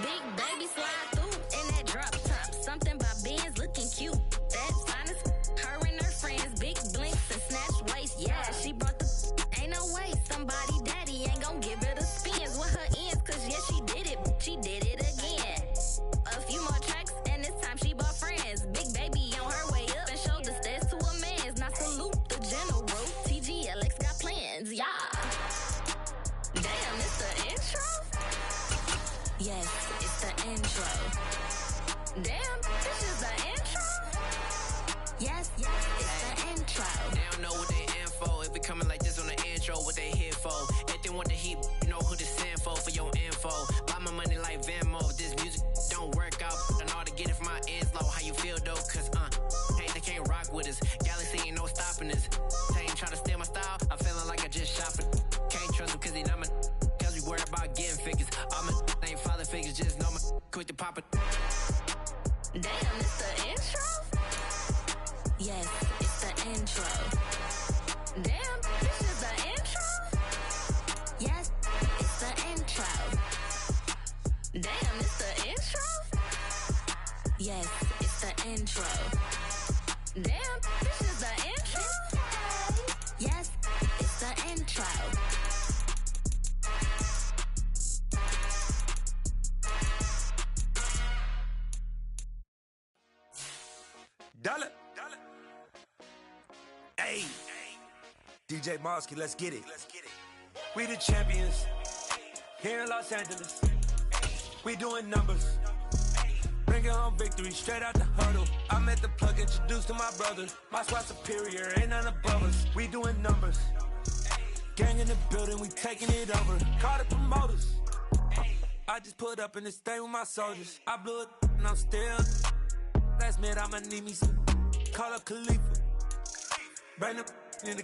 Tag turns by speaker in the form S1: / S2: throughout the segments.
S1: Big baby slide through in that drop top. Something by Benz looking cute. That's fine as her and her friends. Big blinks and snatch waist. Yeah, she brought the. Ain't no way somebody daddy ain't gon' give her the spins with her ends. Cause yeah, she did it. She did it again. A few more tracks and this time she bought friends. Big baby on her way up and showed the stairs to a man's. Now salute the general. TGLX got plans. Yeah. Damn, it's the intro? Yes, it's the intro. Damn, this is the intro? Yes, it's the intro.
S2: They don't know what they in for. If it coming like this on the intro, what they here for? If they want the heat, you know who to send for your info. Buy my money like Venmo. If this music don't work out, I know how to get it from my ends low. How you feel though? Cause hey, they can't rock with us. Galaxy ain't no stopping us. They ain't try to steal my style. I'm feeling like I just shot it. Can't trust him cause he not my. Cause we worried about getting figures. All my ain't father figures. Just know my quick to pop it.
S1: Damn, it's the intro? Yes, it's the intro. Damn, this is the intro? Yes, it's the intro. Damn, it's the intro? Yes, it's the intro. Damn, this is the intro? Yes, it's the intro.
S3: Dollar. Hey. DJ Mosky, let's get it. We the champions. Here in Los Angeles. We doing numbers. Bringing home victory straight out the huddle. I'm at the plug, introduced to my brother. My squad superior, ain't none above us. We doing numbers. Gang in the building, we taking it over. Call the promoters. I just put up in this thing with my soldiers. I blew it and I'm still. Last minute I'ma need me some. Call up Khalifa. Bring them in the.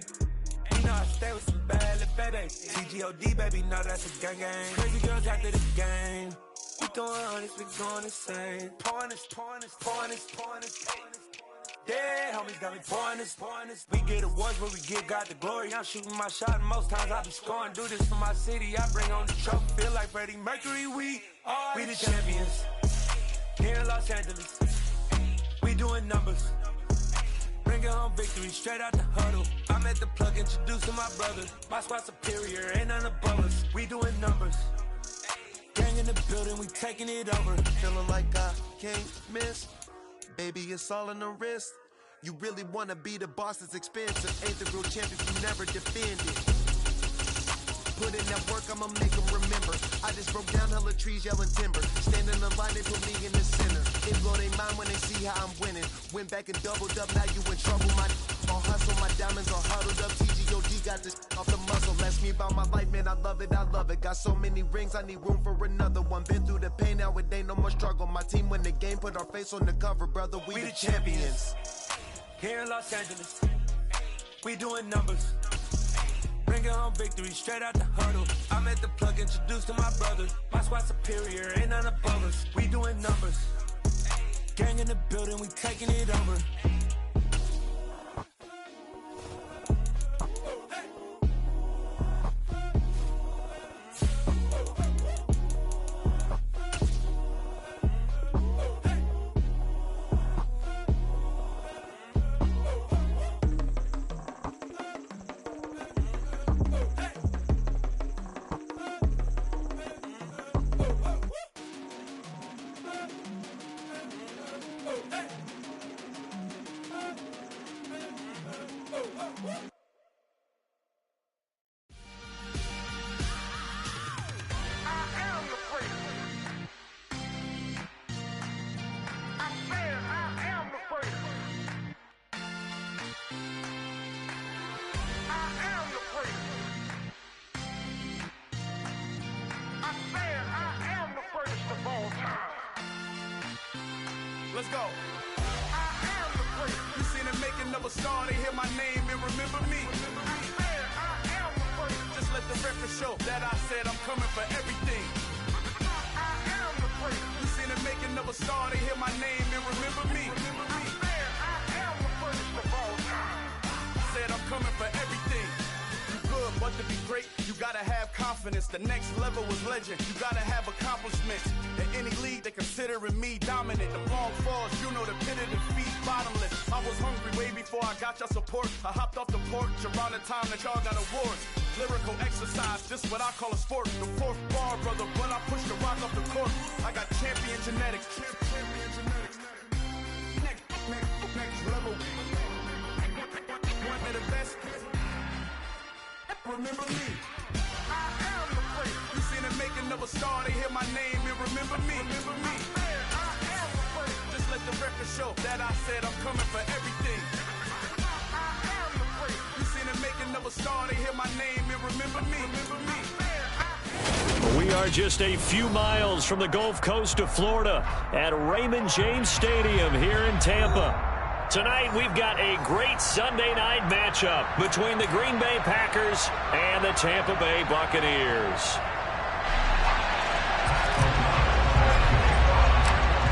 S3: You know I stay with some bad little baby. TGOD baby, no that's a gang gang. Crazy girls after the game. We going honest, we going insane. Pouring this. Yeah, homies got me pouring this. We get awards where we give God the glory. I'm shooting my shot and most times I be scoring. Do this for my city, I bring on the trophy. Feel like Freddie Mercury, we the champions. Here in Los Angeles. We doing numbers. Bringing home victory straight out the huddle. I'm at the plug, introduced to my brother. My squad superior, ain't none above us. We doing numbers. Gang in the building, we taking it over.
S4: Feeling like I can't miss. Baby, it's all in the wrist. You really wanna be the boss, it's expensive. Ain't the real champion, you never defend it. Put in that work, I'ma make them remember. I just broke down hella trees, yelling timber. Standing in the line, they put me in the center. It blow their mind when they see how I'm winning. Went back and doubled up, now you in trouble. My all hustle, my diamonds all huddled up. TGOD got this off the muscle. Ask me about my life, man, I love it. Got so many rings, I need room for another one. Been through the pain, now it ain't no more struggle. My team win the game, put our face on the cover, brother. We the champions.
S3: Here in Los Angeles, we doing numbers. Bringing home victory straight out the huddle. I'm at the plug, introduced to my brother. My squad superior, ain't none above us. We doing numbers. Gang in the building, we taking it over.
S5: Let's go. I am the great. You seen the making of a star, they hear my name and remember me. I am the great. Just let the record show that I said I'm coming for everything. I am the great. You seen the making of a star, they hear my name and remember me. I am the greatest of all time. Said I'm coming for everything. Good, but to be great, you gotta have confidence. The next level was legend. You gotta have accomplishments. The any league, they considering me dominant. The long falls, you know the pit of defeat, bottomless. I was hungry way before I got your support. I hopped off the porch around the time that y'all got awards. Lyrical exercise, this what I call a sport. The fourth bar, brother, when I push the rock off the court. I got champion genetics. Next level. One of the best. Remember me. I am the place. You seen the making of a star, they hear my name and remember me. Remember me. I am the place. Just let the record show that I said I'm coming for everything. I am the place. You seen the making of a star, they hear my name and remember me. Remember me.
S6: We are just a few miles from the Gulf Coast of Florida at Raymond James Stadium here in Tampa. Tonight, we've got a great Sunday night matchup between the Green Bay Packers and the Tampa Bay Buccaneers.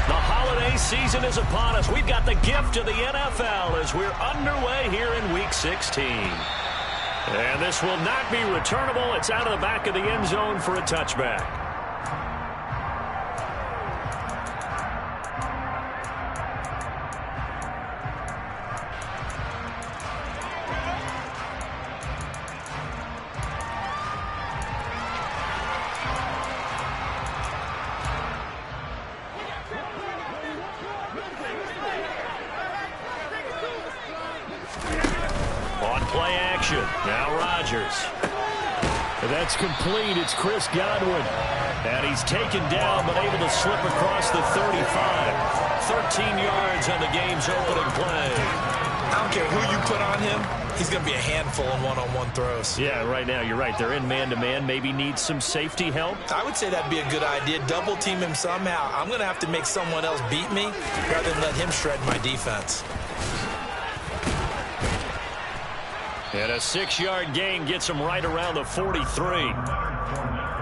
S6: The holiday season is upon us. We've got the gift of the NFL as we're underway here in Week 16. And this will not be returnable. It's out of the back of the end zone for a touchback. Now Rodgers. That's complete. It's Chris Godwin. And he's taken down but able to slip across the 35. 13 yards on the game's opening play.
S7: I don't care who you put on him. He's going to be a handful in one-on-one throws.
S6: Yeah, right now you're right. They're in man-to-man. Maybe need some safety help.
S7: I would say that'd be a good idea. Double team him somehow. I'm going to have to make someone else beat me rather than let him shred my defense.
S6: And a 6-yard gain gets him right around the 43.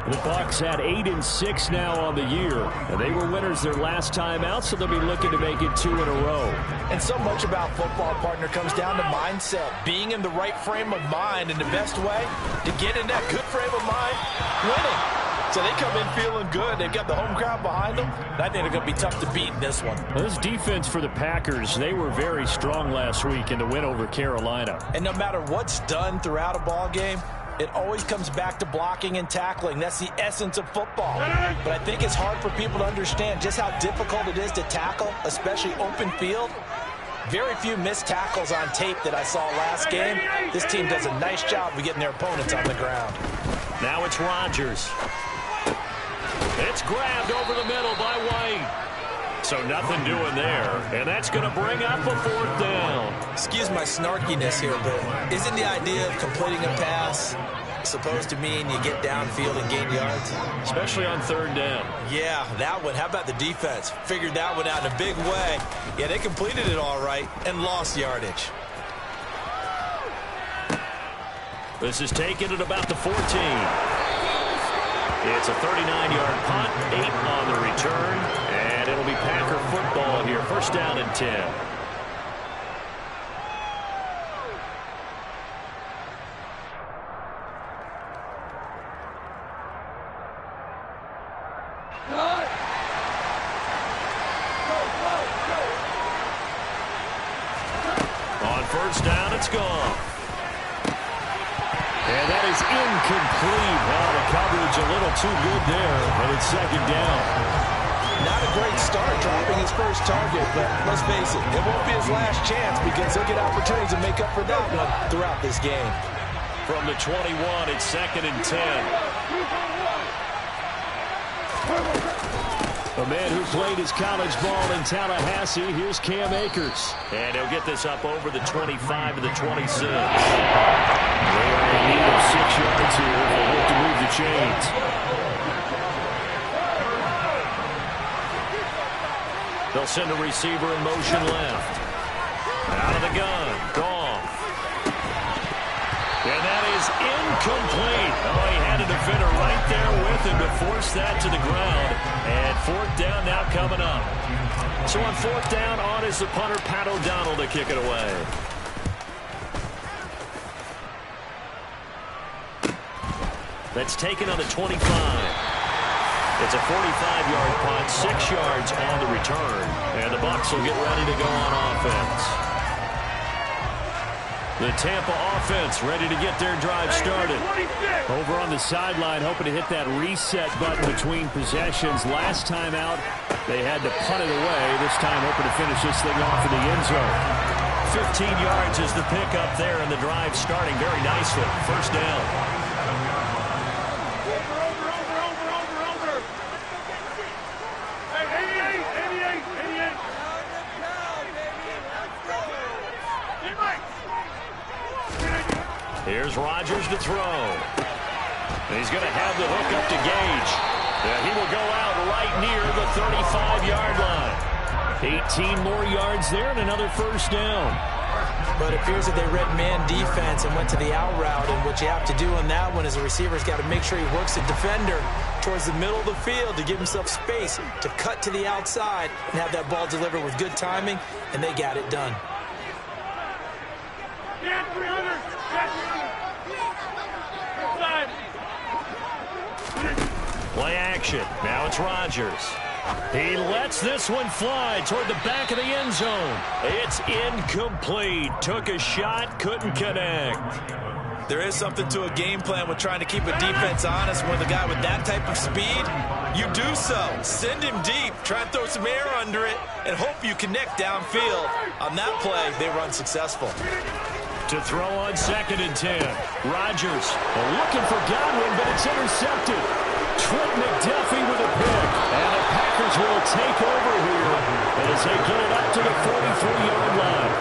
S6: The Bucs at 8-6 now on the year. And they were winners their last time out, so they'll be looking to make it 2 in a row.
S7: And so much about football, partner, comes down to mindset. Being in the right frame of mind, and the best way to get in that good frame of mind, winning. So they come in feeling good. They've got the home crowd behind them. I think they're going to be tough to beat in this one.
S6: Well, this defense for the Packers, they were very strong last week in the win over Carolina.
S7: And no matter what's done throughout a ball game, it always comes back to blocking and tackling. That's the essence of football. But I think it's hard for people to understand just how difficult it is to tackle, especially open field. Very few missed tackles on tape that I saw last game. This team does a nice job of getting their opponents on the ground.
S6: Now it's Rodgers. It's grabbed over the middle by White. So nothing doing there. And that's going to bring up a 4th down.
S7: Excuse my snarkiness here, but isn't the idea of completing a pass supposed to mean you get downfield and gain yards?
S6: Especially on 3rd down.
S7: Yeah, that one. How about the defense? Figured that one out in a big way. Yeah, they completed it all right and lost yardage.
S6: This is taken at about the 14. It's a 39-yard punt, 8 on the return, and it'll be Packer football here. 1st down and 10. On 1st down, it's gone. And that is incomplete. Well, the coverage a little too good there, and it's 2nd down.
S7: Not a great start dropping his first target, but let's face it, it won't be his last chance because he'll get opportunities to make up for that one throughout this game.
S6: From the 21, it's 2nd and 10. A man who played his college ball in Tallahassee, here's Cam Akers. And he'll get this up over the 25 to the 26. They are in need of 6 yards here if they look to move the chains. They'll send a receiver in motion left. Out of the gun. Goff. And that is incomplete. Oh, he had a defender right there with him to force that to the ground. And 4th down now coming up. So on 4th down, on is the punter, Pat O'Donnell, to kick it away. That's taken on the 25. It's a 45-yard punt, 6 yards on the return. And the Bucs will get ready to go on offense. The Tampa offense ready to get their drive started. Over on the sideline, hoping to hit that reset button between possessions. Last time out, they had to punt it away. This time, hoping to finish this thing off in the end zone. 15 yards is the pickup there, and the drive starting very nicely. First down. Here's Rodgers to throw. He's going to have the hook up to Gage. He will go out right near the 35-yard line. 18 more yards there and another first down.
S7: But it appears that they read man defense and went to the out route. And what you have to do on that one is the receiver's got to make sure he works the defender towards the middle of the field to give himself space to cut to the outside and have that ball delivered with good timing, and they got it done.
S6: Play action. Now it's Rodgers. He lets this one fly toward the back of the end zone. It's incomplete. Took a shot, couldn't connect.
S7: There is something to a game plan with trying to keep a defense honest. With a guy with that type of speed, you do so. Send him deep. Try and throw some air under it and hope you connect downfield. On that play, they were unsuccessful.
S6: To throw on 2nd and 10. Rodgers looking for Godwin, but it's intercepted. Trent McDuffie with a pick. And the Packers will take over here as they get it up to the 43-yard line.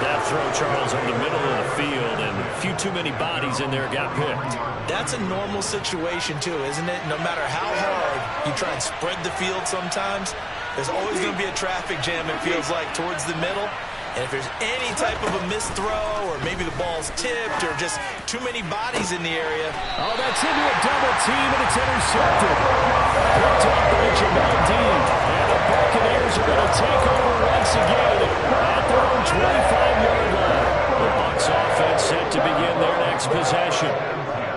S6: That throw, Charles, in the middle of the field, and a few too many bodies in there got picked.
S7: That's a normal situation, too, isn't it? No matter how hard you try and spread the field sometimes, there's always going to be a traffic jam, it feels like, towards the middle. And if there's any type of a missed throw, or maybe the ball's tipped, or just too many bodies in the area.
S6: Oh, that's into a double team, and it's intercepted. Picked up by Jamel Dean. And the Buccaneers are going to take over once again at their own 25-yard line. The Bucs offense set to begin their next possession.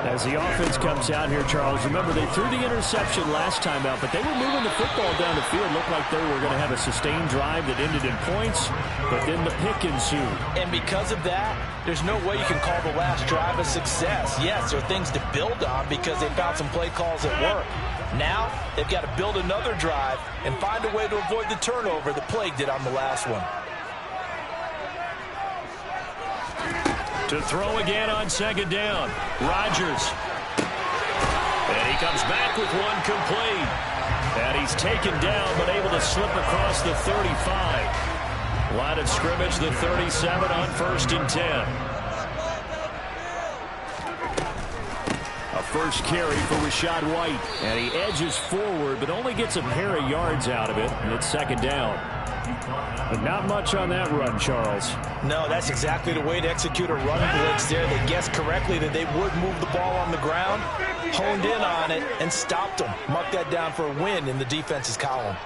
S6: As the offense comes out here, Charles, remember they threw the interception last time out, but they were moving the football down the field. Looked like they were going to have a sustained drive that ended in points, but then the pick ensued.
S7: And because of that, there's no way you can call the last drive a success. Yes, there are things to build on because they found some play calls that work. Now, they've got to build another drive and find a way to avoid the turnover that plagued it on the last one.
S6: To throw again on 2nd down. Rodgers. And he comes back with one complete. And he's taken down but able to slip across the 35. Line of scrimmage, the 37 on 1st and 10. A first carry for Rachaad White. And he edges forward but only gets a pair of yards out of it. And it's 2nd down. But not much on that run, Charles.
S7: No, that's exactly the way to execute a run blitz there. They guessed correctly that they would move the ball on the ground, honed in on it, and stopped them. Mark that down for a win in the defense's column.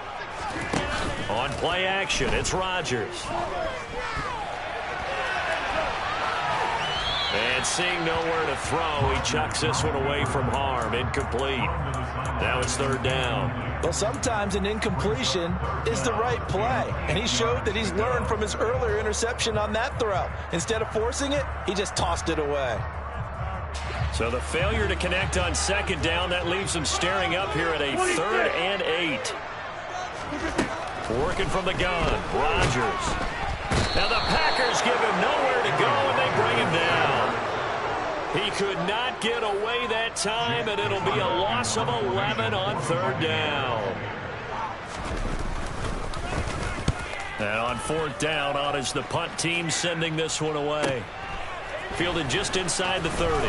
S6: On play action, it's Rodgers. And seeing nowhere to throw, he chucks this one away from harm. Incomplete. Now it's 3rd down.
S7: Well, sometimes an incompletion is the right play. And he showed that he's learned from his earlier interception on that throw. Instead of forcing it, he just tossed it away.
S6: So the failure to connect on 2nd down, that leaves him staring up here at a 3rd and 8. Working from the gun, Rodgers. Now the Packers give him nowhere to go, and they bring him down. He could not get away that time, and it'll be a loss of 11 on 3rd down. And on 4th down, on is the punt team sending this one away. Fielded just inside the 30.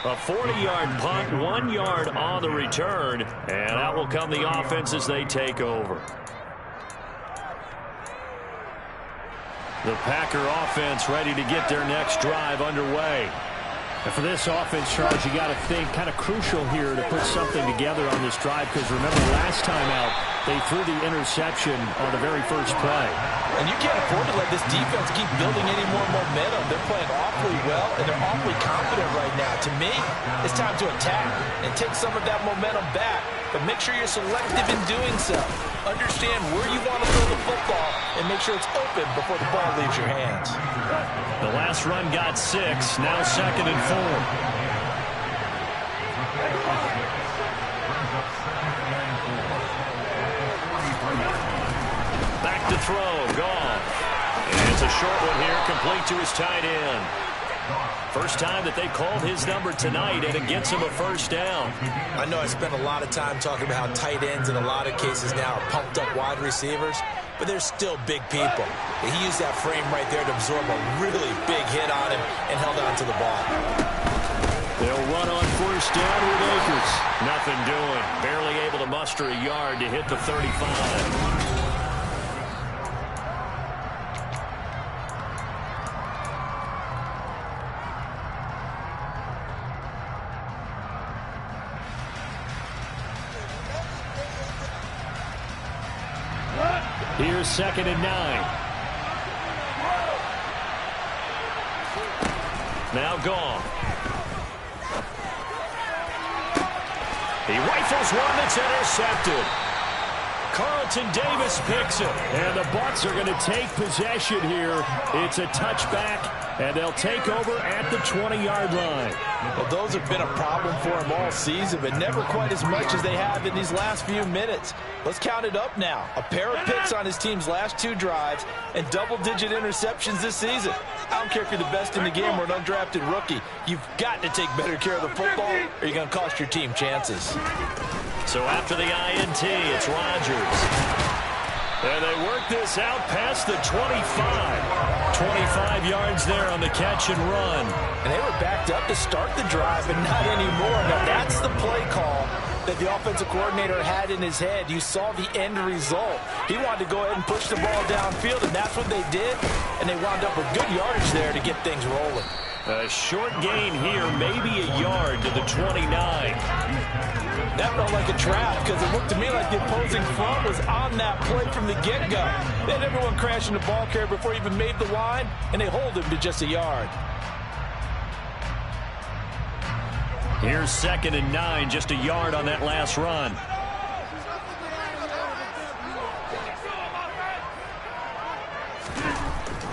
S6: A 40-yard punt, 1 yard on the return, and out will come the offense as they take over. The Packer offense ready to get their next drive underway. And for this offense, Charles, you got to think kind of crucial here to put something together on this drive, because remember last time out, they threw the interception on the very first play.
S7: And you can't afford to let this defense keep building any more momentum. They're playing awfully well, and they're awfully confident right now. To me, it's time to attack and take some of that momentum back but make sure you're selective in doing so. Understand where you want to throw the football and make sure it's open before the ball leaves your hands.
S6: The last run got 6, now 2nd and 4. Back to throw, Goff. And it's a short one here, complete to his tight end. First time that they called his number tonight, and it gets him a first down.
S7: I know I spent a lot of time talking about how tight ends in a lot of cases now are pumped up wide receivers, but they're still big people. He used that frame right there to absorb a really big hit on him and held on to the ball.
S6: They'll run on first down with Akers. Nothing doing. Barely able to muster a yard to hit the 35. Here's 2nd and 9. Now Goff. He rifles one that's intercepted. Carlton Davis picks it. And the Bucs are going to take possession here. It's a touchback, and they'll take over at the 20-yard line.
S7: Well, those have been a problem for him all season, but never quite as much as they have in these last few minutes. Let's count it up now. A pair of picks on his team's last 2 drives and double-digit interceptions this season. I don't care if you're the best in the game or an undrafted rookie. You've got to take better care of the football or you're going to cost your team chances.
S6: So after the INT, it's Rodgers. And they work this out past the 25. 25 yards there on the catch and run.
S7: And they were backed up to start the drive, but not anymore. Now that's the play call that the offensive coordinator had in his head. You saw the end result. He wanted to go ahead and push the ball downfield, and that's what they did. And they wound up with good yardage there to get things rolling.
S6: A short gain here, maybe a yard to the 29.
S7: That felt like a trap because it looked to me like the opposing front was on that play from the get-go. They had everyone crashing the ball carrier before he even made the line, and they hold him to just a yard.
S6: Here's 2nd and 9, just a yard on that last run.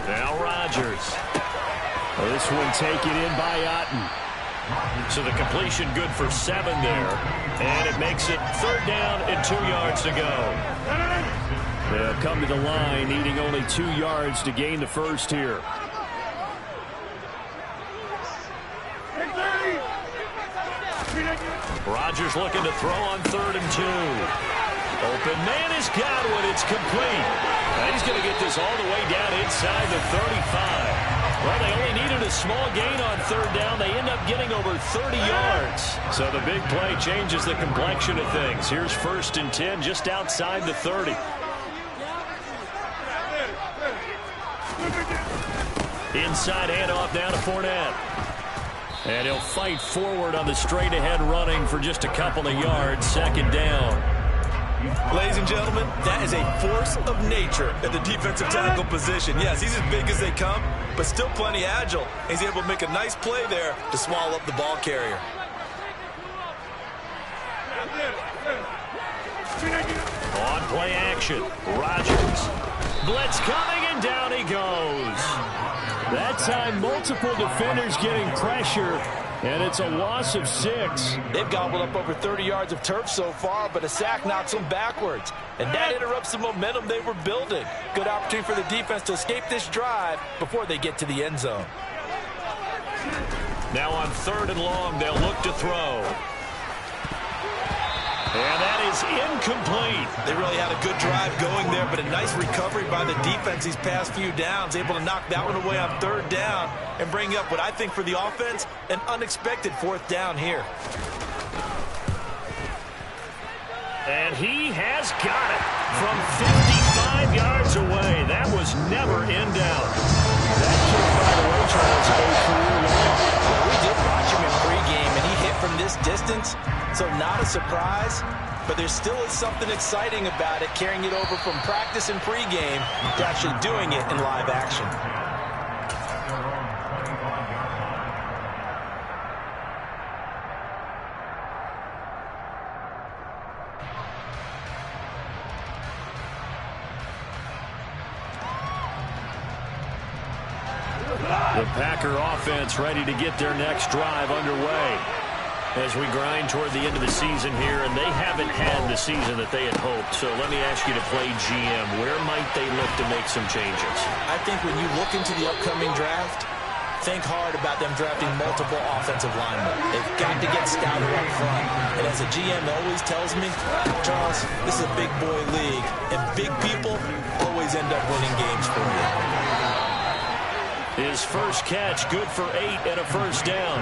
S6: Now Rodgers. Well, this one taken in by Otten. So the completion good for 7 there. And it makes it 3rd down and 2 yards to go. They'll come to the line, needing only 2 yards to gain the first here. Rodgers looking to throw on 3rd and 2. Open man is Godwin. It's complete. And he's going to get this all the way down inside the 35. Well, they only needed a small gain on 3rd down. They end up getting over 30 yards. So the big play changes the complexion of things. Here's 1st and 10 just outside the 30. Inside handoff down to Fournette. And he'll fight forward on the straight-ahead running for just a couple of yards. 2nd down.
S7: Ladies and gentlemen, that is a force of nature at the defensive tackle position. Yes, he's as big as they come, but still plenty agile. He's able to make a nice play there to swallow up the ball carrier.
S6: On play action, Rodgers. Blitz coming, and down he goes. That time, multiple defenders getting pressure, and it's a loss of 6.
S7: They've gobbled up over 30 yards of turf so far, but a sack knocks them backwards. And that interrupts the momentum they were building. Good opportunity for the defense to escape this drive before they get to the end zone.
S6: Now on 3rd and long, they'll look to throw. And that is incomplete.
S7: They really had a good drive going there, but a nice recovery by the defense these past few downs, able to knock that one away on 3rd down and bring up what I think for the offense, an unexpected 4th down here.
S6: And he has got it from 55 yards away. That was never in doubt. That kick, by the way, Charles, a career long.
S7: Well, we did watch him in pregame, and he hit from this distance, so not a surprise. But there still is something exciting about it, carrying it over from practice and pregame to actually doing it in live action.
S6: The Packer offense ready to get their next drive underway as we grind toward the end of the season here, and they haven't had the season that they had hoped. So let me ask you to play GM. Where might they look to make some changes?
S7: I think when you look into the upcoming draft, think hard about them drafting multiple offensive linemen. They've got to get stouter up front. And as a GM always tells me, Charles, this is a big boy league, and big people always end up winning games for you.
S6: His first catch, good for 8 and a first down.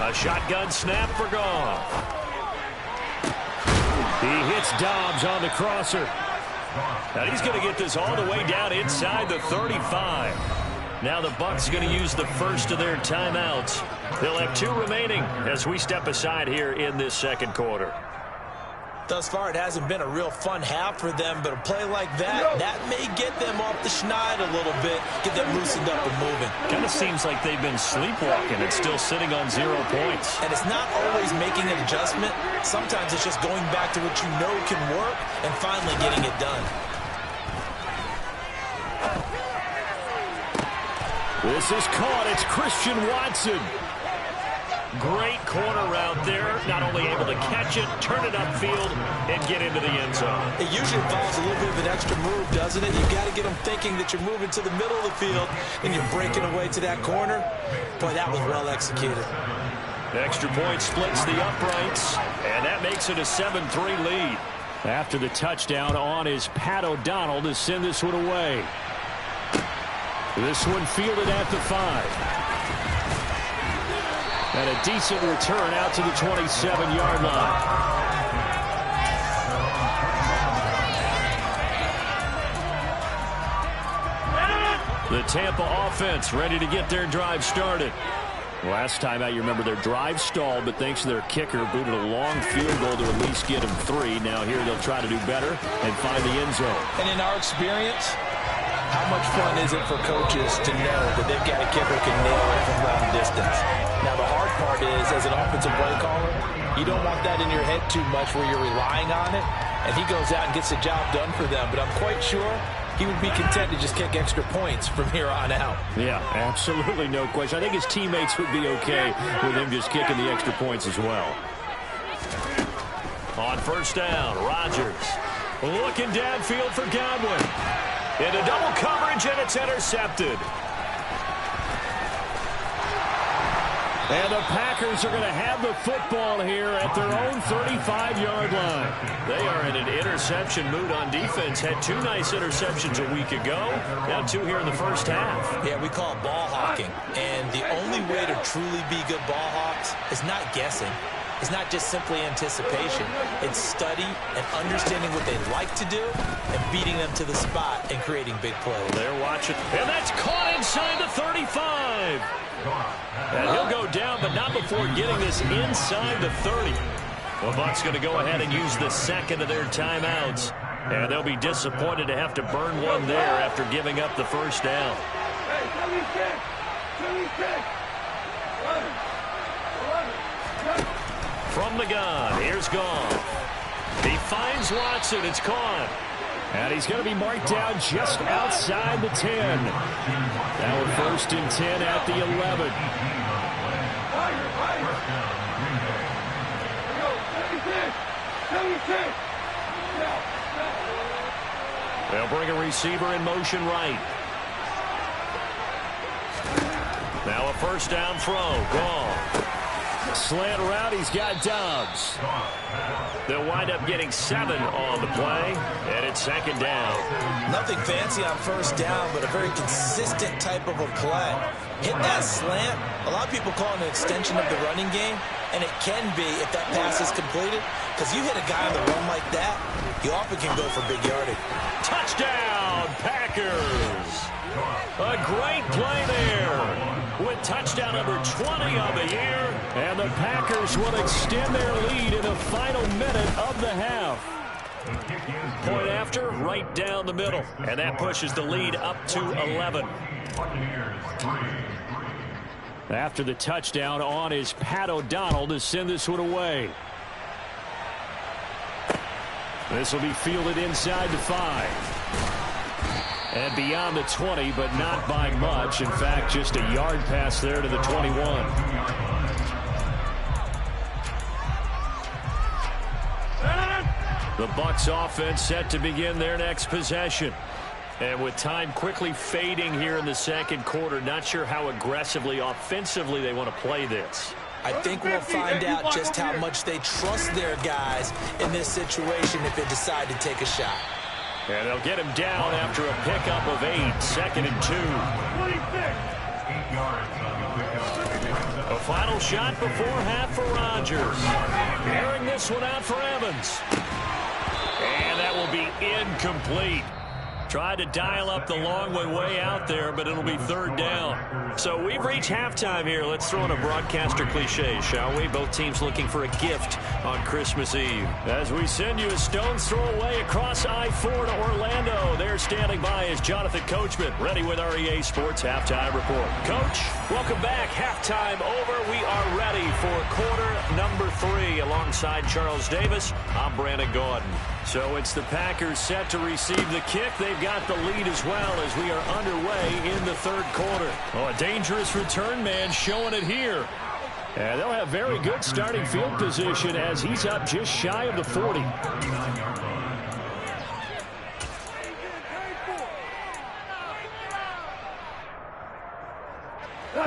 S6: A shotgun snap for Goff. He hits Dobbs on the crosser. And he's going to get this all the way down inside the 35. Now the Bucs going to use the first of their timeouts. They'll have 2 remaining as we step aside here in this second quarter.
S7: Thus far, it hasn't been a real fun half for them, but a play like that may get them off the schneid a little bit, get them loosened up and moving.
S6: Kind of seems like they've been sleepwalking. It's still sitting on 0 points.
S7: And it's not always making an adjustment. Sometimes it's just going back to what you know can work and finally getting it done.
S6: This is caught. It's Christian Watson. Great corner route there. Not only able to catch it, turn it upfield, and get into the end zone.
S7: It usually involves a little bit of an extra move, doesn't it? You've got to get them thinking that you're moving to the middle of the field and you're breaking away to that corner. Boy, that was well executed.
S6: Extra point splits the uprights, and that makes it a 7-3 lead. After the touchdown on is Pat O'Donnell to send this one away. This one fielded at the 5. And a decent return out to the 27-yard line. The Tampa offense ready to get their drive started. Last time out, you remember their drive stalled, but thanks to their kicker, booted a long field goal to at least get them 3. Now here they'll try to do better and find the end zone.
S7: And in our experience, how much fun is it for coaches to know that they've got a kicker who can nail it from long distance? Now, the hard part is, as an offensive play caller, you don't want that in your head too much where you're relying on it, and he goes out and gets the job done for them. But I'm quite sure he would be content to just kick extra points from here on out.
S6: Yeah, absolutely no question. I think his teammates would be okay with him just kicking the extra points as well. On first down, Rodgers looking downfield for Godwin. Into double coverage, and it's intercepted. And the Packers are going to have the football here at their own 35-yard line. They are in an interception mood on defense. Had 2 nice interceptions a week ago. Now 2 here in the first half.
S7: Yeah, we call it ball hawking. And the only way to truly be good ball hawks is not guessing. It's not just simply anticipation. It's study and understanding what they like to do and beating them to the spot and creating big plays.
S6: They're watching. And that's caught inside the 35. And he'll go down, but not before getting this inside the 30. The Bucs going to go ahead and use the second of their timeouts. And they'll be disappointed to have to burn one there after giving up the first down. From the gun, here's Goff. He finds Watson, it's caught. And he's going to be marked down just outside the 10. Now we're first and 10 at the 11. They'll bring a receiver in motion right. Now a first down throw. Goff. Slant route, he's got Dobbs. They'll wind up getting 7 on the play, and it's second down.
S7: Nothing fancy on first down, but a very consistent type of a play. Hit that slant, a lot of people call it an extension of the running game, and it can be if that pass is completed, because you hit a guy on the run like that, you often can go for big yardage.
S6: Touchdown, Packers! A great play there with touchdown number 20 of the year. And the Packers will extend their lead in the final minute of the half. Point after, right down the middle. And that pushes the lead up to 11. After the touchdown, on is Pat O'Donnell to send this one away. This will be fielded inside the 5. And beyond the 20, but not by much. In fact, just a yard pass there to the 21. The Bucs offense set to begin their next possession. And with time quickly fading here in the second quarter, not sure how aggressively, offensively they want to play this.
S7: I think we'll find out just how much they trust their guys in this situation if they decide to take a shot.
S6: And they'll get him down after a pickup of 8, 2nd and 2. A final shot before half for Rodgers. Airing this one out for Evans. And that will be incomplete. Tried to dial up the long way out there, but it'll be 3rd down. So we've reached halftime here. Let's throw in a broadcaster cliche, shall we? Both teams looking for a gift on Christmas Eve. As we send you a stone's throw away across I-4 to Orlando. There standing by is Jonathan Coachman, ready with our EA Sports Halftime Report. Coach, welcome back. Halftime over. We are ready for quarter number 3. Alongside Charles Davis, I'm Brandon Gaudin. So it's the Packers set to receive the kick. They've got the lead as well as we are underway in the 3rd quarter. Oh, a dangerous return man showing it here. And they'll have very good starting field position as he's up just shy of the 40.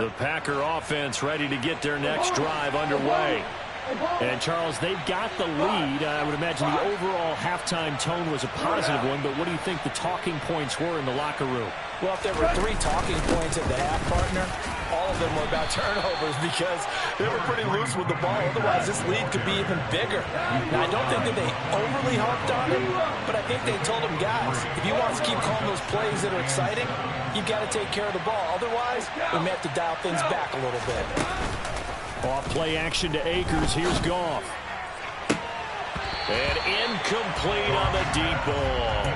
S6: The Packer offense ready to get their next drive underway. And, Charles, they've got the lead. I would imagine the overall halftime tone was a positive one, but what do you think the talking points were in the locker room?
S7: Well, if there were 3 talking points at the half, partner, all of them were about turnovers because they were pretty loose with the ball. Otherwise, this lead could be even bigger. Now, I don't think that they overly harped on him, but I think they told him, guys, if you want to keep calling those plays that are exciting, you've got to take care of the ball. Otherwise, we may have to dial things back a little bit.
S6: Off play action to Akers. Here's Goff. And incomplete on the deep ball.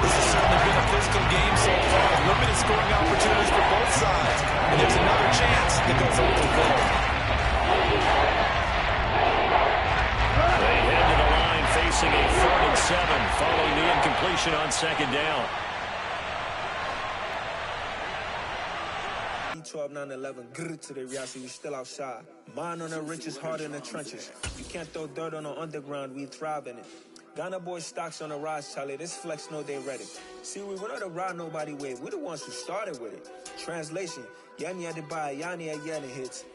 S7: This has certainly been a physical game so far. Limited scoring opportunities for both sides. And there's another chance that goes unfulfilled.
S6: They head to the line facing a 3rd and 7 following the incompletion on 2nd down.
S8: 12, 9, 11, grr to the Riasi, we still outside. Mine on the riches, heart in the trenches. You can't throw dirt on the underground, we thrive in it. Ghana boys stocks on the rise, Charlie. This flex know they ready. See, we're not a ride nobody way. We're the ones who started with it. Translation, Yani had to buy, Yani had Yanni hits.